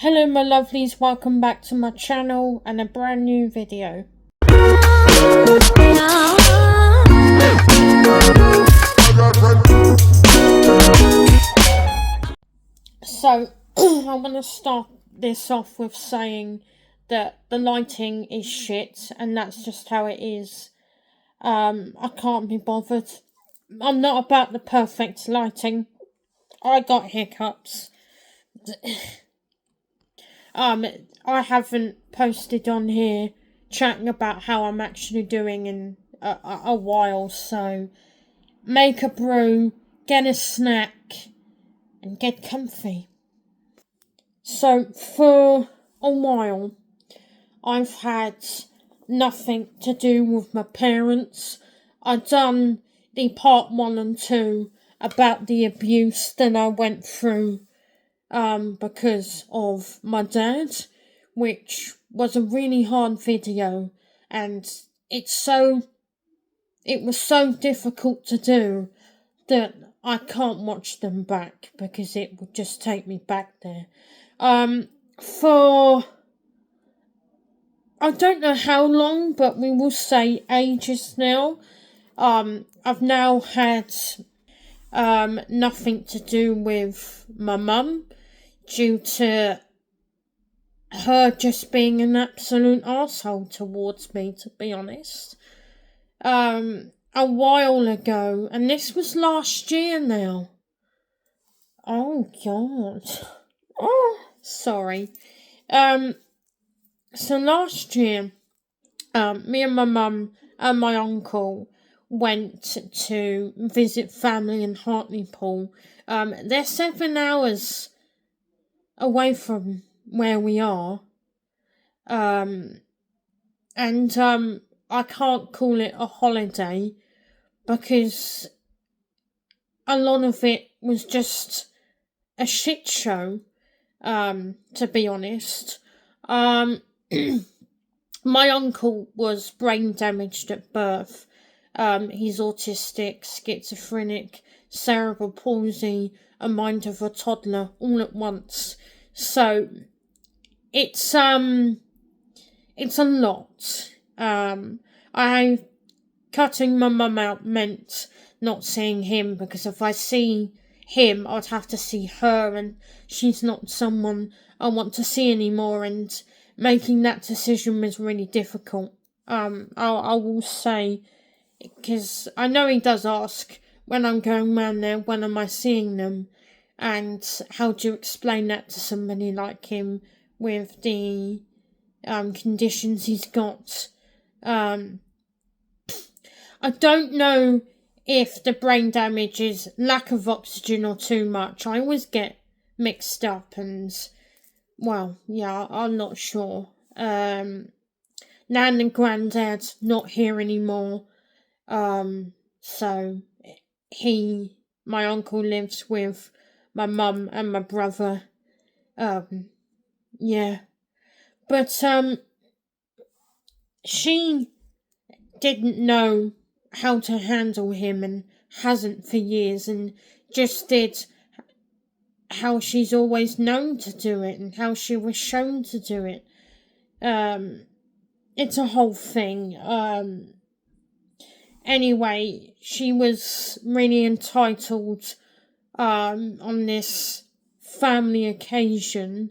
Hello my lovelies, welcome back to my channel and a brand new video. So, I want to start this off with saying that the lighting is shit and that's just how it is. I can't be bothered. I'm not about the perfect lighting. I got hiccups. I haven't posted on here chatting about how I'm actually doing in a while, so make a brew, get a snack, and get comfy. So, for a while, I've had nothing to do with my parents. I've done the part 1 and 2 about the abuse that I went through because of my dad, which was a really hard video, and it was so difficult to do that I can't watch them back because it would just take me back there. For I don't know how long, but we will say ages now. I've now had nothing to do with my mum due to her just being an absolute arsehole towards me, to be honest. A while ago, and this was last year now. Oh God. Oh, sorry. So last year, me and my mum and my uncle went to visit family in Hartlepool. They're 7 hours away from where we are. And I can't call it a holiday because a lot of it was just a shit show, to be honest. My uncle was brain damaged at birth. He's autistic, schizophrenic, cerebral palsy, a mind of a toddler all at once. So it's a lot. Cutting my mum out meant not seeing him, because if I see him, I'd have to see her, and she's not someone I want to see anymore, and making that decision was really difficult. I will say, because I know he does ask when I'm going round there, when am I seeing them, and how do you explain that to somebody like him with the conditions he's got. I don't know if the brain damage is lack of oxygen or too much. I always get mixed up, and well, yeah, I'm not sure. Nan and Granddad not here anymore. So my uncle lives with my mum and my brother. Yeah. But she didn't know how to handle him and hasn't for years, and just did how she's always known to do it and how she was shown to do it. It's a whole thing. Anyway, she was really entitled on this family occasion,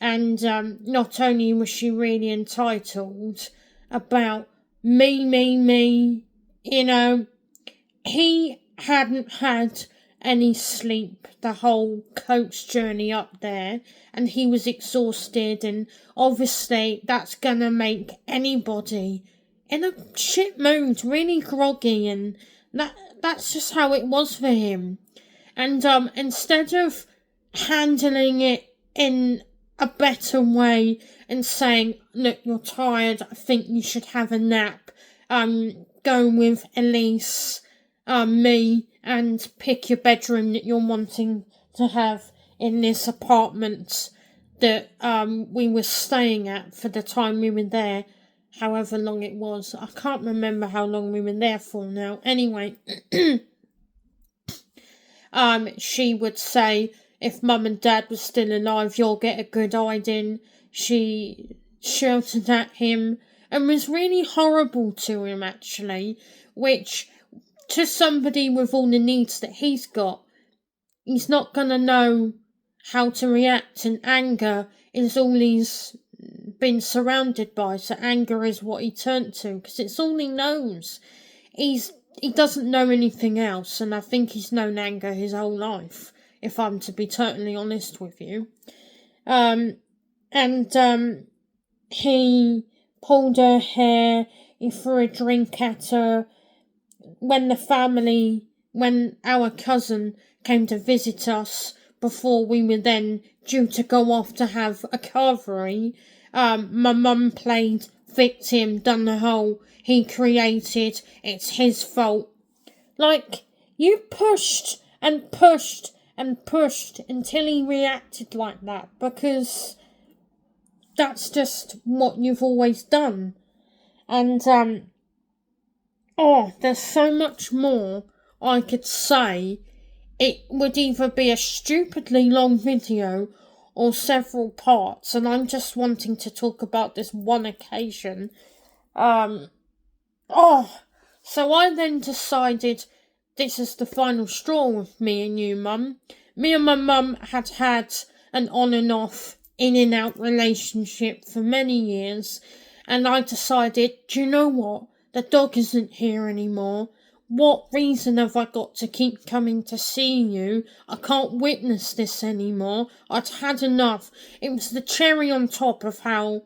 and not only was she really entitled about me, you know, he hadn't had any sleep the whole coach journey up there, and he was exhausted, and obviously that's gonna make anybody in a shit mood, really groggy, and that's just how it was for him. And instead of handling it in a better way and saying, look, you're tired, I think you should have a nap, go with Elise, me, and pick your bedroom that you're wanting to have in this apartment that we were staying at for the time we were there, however long it was. I can't remember how long we were there for now. Anyway, she would say, if Mum and Dad were still alive, you'll get a good hiding. She shouted at him and was really horrible to him, actually, which, to somebody with all the needs that he's got, he's not going to know how to react, and anger is all he's been surrounded by. So anger is what he turned to, because it's all he knows. He doesn't know anything else, and I think he's known anger his whole life, if I'm to be totally honest with you. He pulled her hair, he threw a drink at her. When our cousin came to visit us, before we were then due to go off to have a carvery, my mum played victim, done the whole he created, it's his fault. Like, you pushed and pushed and pushed until he reacted like that, because that's just what you've always done. And, there's so much more I could say. It would either be a stupidly long video or several parts, and I'm just wanting to talk about this one occasion. So I then decided this is the final straw with me and you, Mum. Me and my mum had an on and off, in and out relationship for many years, and I decided, do you know what? The dog isn't here anymore. What reason have I got to keep coming to see you? I can't witness this anymore. I'd had enough. It was the cherry on top of how,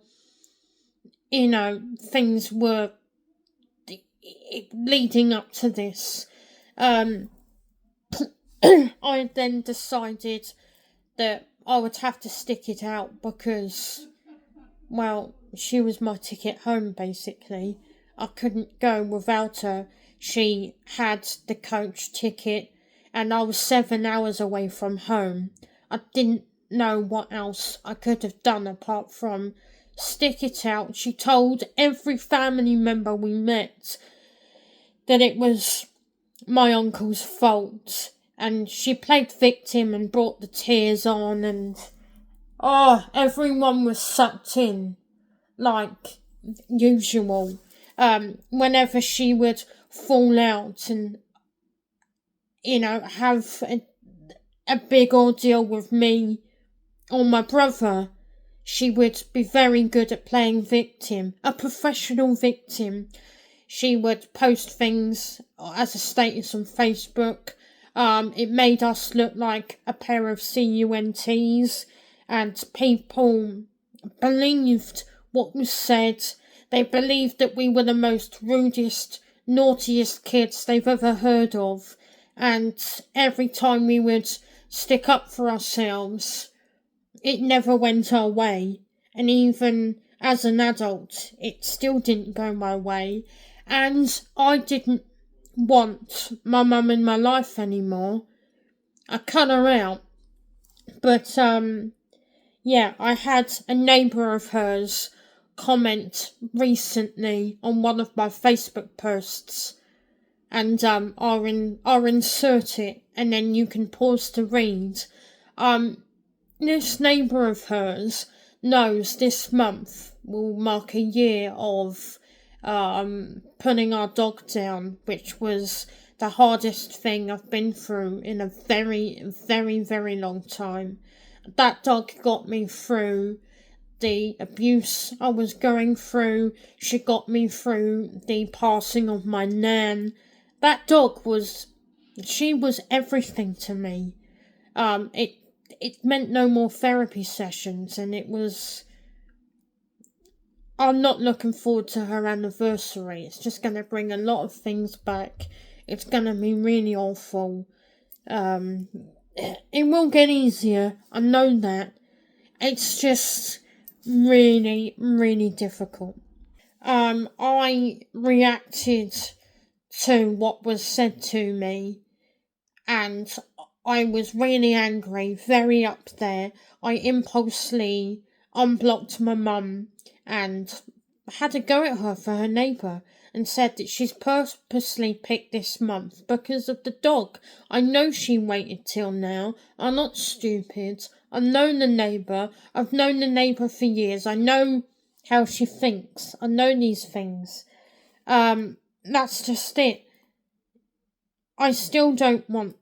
things were leading up to this. I then decided that I would have to stick it out because, well, she was my ticket home, basically. I couldn't go without her. She had the coach ticket, and I was 7 hours away from home. I didn't know what else I could have done apart from stick it out. She told every family member we met that it was my uncle's fault, and she played victim and brought the tears on, and everyone was sucked in like usual. Whenever she would fall out and have a big ordeal with me or my brother, she would be very good at playing victim, a professional victim. She would post things as a status on Facebook. It made us look like a pair of CUNTs, and people believed what was said. They believed that we were the most rudest, naughtiest kids they've ever heard of. And every time we would stick up for ourselves, it never went our way. And even as an adult, it still didn't go my way. And I didn't want my mum in my life anymore. I cut her out. But, I had a neighbour of hers comment recently on one of my Facebook posts, and I'll insert it, and then you can pause to read. This neighbour of hers knows this month will mark a year of putting our dog down, which was the hardest thing I've been through in a very, very, very long time. That dog got me through the abuse I was going through. She got me through the passing of my nan. That dog was everything to me. It meant no more therapy sessions, and I'm not looking forward to her anniversary. It's just going to bring a lot of things back. It's going to be really awful. It will get easier, I know that. It's just really, really difficult. I reacted to what was said to me, and I was really angry, very up there. I impulsively unblocked my mum and had a go at her for her neighbour and said that she's purposely picked this month because of the dog. I know she waited till now. I'm not stupid. I've known the neighbour. I've known the neighbour for years. I know how she thinks. I know these things. That's just it. I still don't want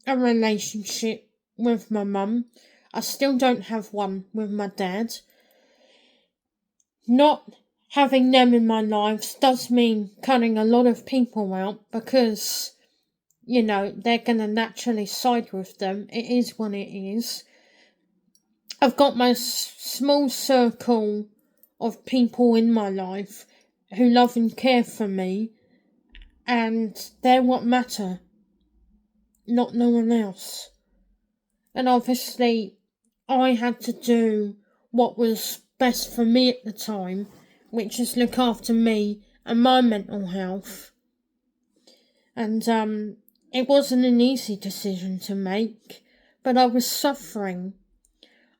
a relationship with my mum. I still don't have one with my dad. Not having them in my lives does mean cutting a lot of people out because, they're going to naturally side with them. It is what it is. I've got my small circle of people in my life who love and care for me, and they're what matter, not no one else. And obviously, I had to do what was best for me at the time, which is look after me and my mental health. And it wasn't an easy decision to make, but I was suffering.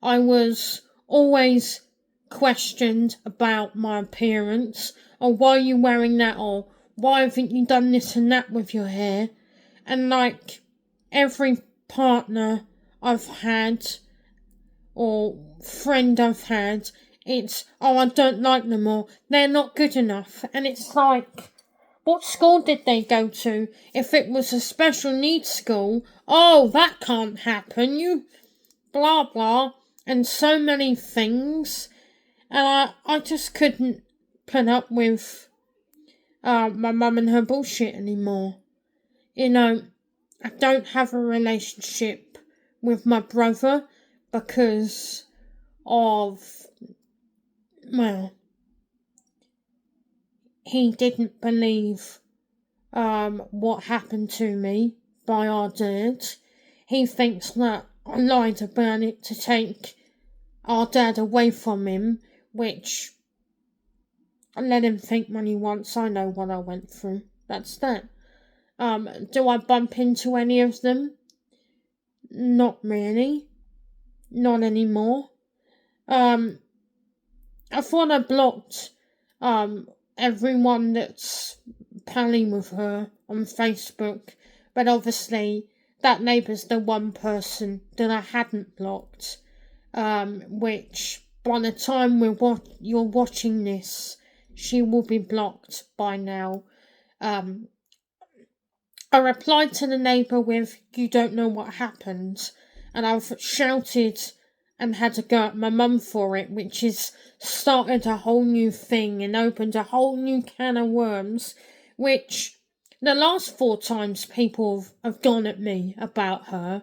I was always questioned about my appearance, or why are you wearing that, or why haven't you done this and that with your hair? And like every partner I've had or friend I've had, it's, oh, I don't like them, or they're not good enough. And it's like, what school did they go to? If it was a special needs school, oh, that can't happen, you blah blah, and so many things. And I just couldn't put up with my mum and her bullshit anymore. I don't have a relationship with my brother because of, well, he didn't believe what happened to me by our dad. He thinks that I lied about it to take our dad away from him, which I let him think when he wants. I know what I went through. That's that. Do I bump into any of them? Not really. Not anymore. I thought I blocked everyone that's palling with her on Facebook, but obviously that neighbour's the one person that I hadn't blocked, which by the time you're watching this, she will be blocked by now. I replied to the neighbour with, "You don't know what happened," and I've shouted and had to go at my mum for it, which has started a whole new thing and opened a whole new can of worms, which the last 4 times people have gone at me about her,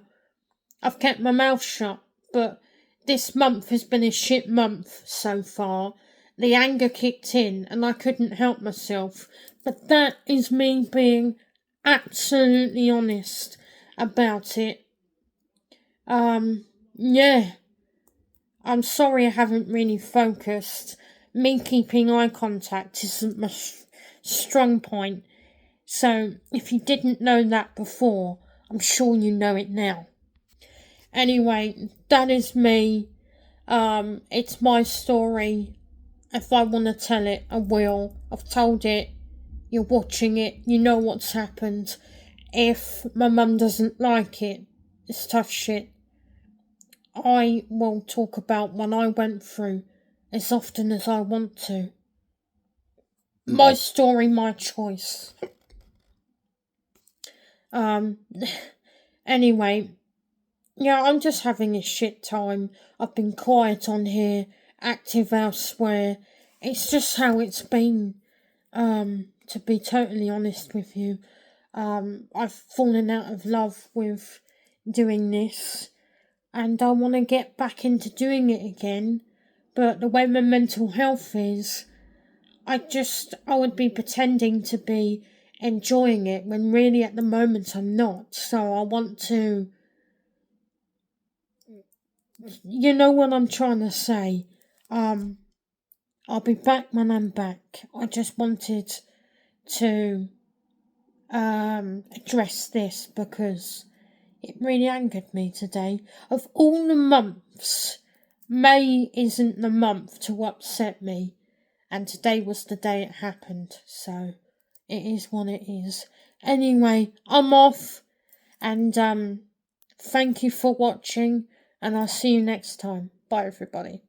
I've kept my mouth shut, but this month has been a shit month so far. The anger kicked in and I couldn't help myself, but that is me being absolutely honest about it. Yeah. I'm sorry I haven't really focused. Me keeping eye contact isn't my strong point. So, if you didn't know that before, I'm sure you know it now. Anyway, that is me. It's my story. If I want to tell it, I will. I've told it. You're watching it. You know what's happened. If my mum doesn't like it, it's tough shit. I will talk about what I went through as often as I want to. My story, my choice. Anyway, yeah, I'm just having a shit time. I've been quiet on here, active elsewhere. It's just how it's been, to be totally honest with you. I've fallen out of love with doing this, and I want to get back into doing it again, but the way my mental health is, I would be pretending to be enjoying it when really at the moment I'm not. So I want to, you know what I'm trying to say. I'll be back when I'm back. I just wanted to address this because it really angered me today. Of all the months, May isn't the month to upset me. and today was the day it happened. So it is what it is. Anyway, I'm off, and thank you for watching, and I'll see you next time. Bye, everybody.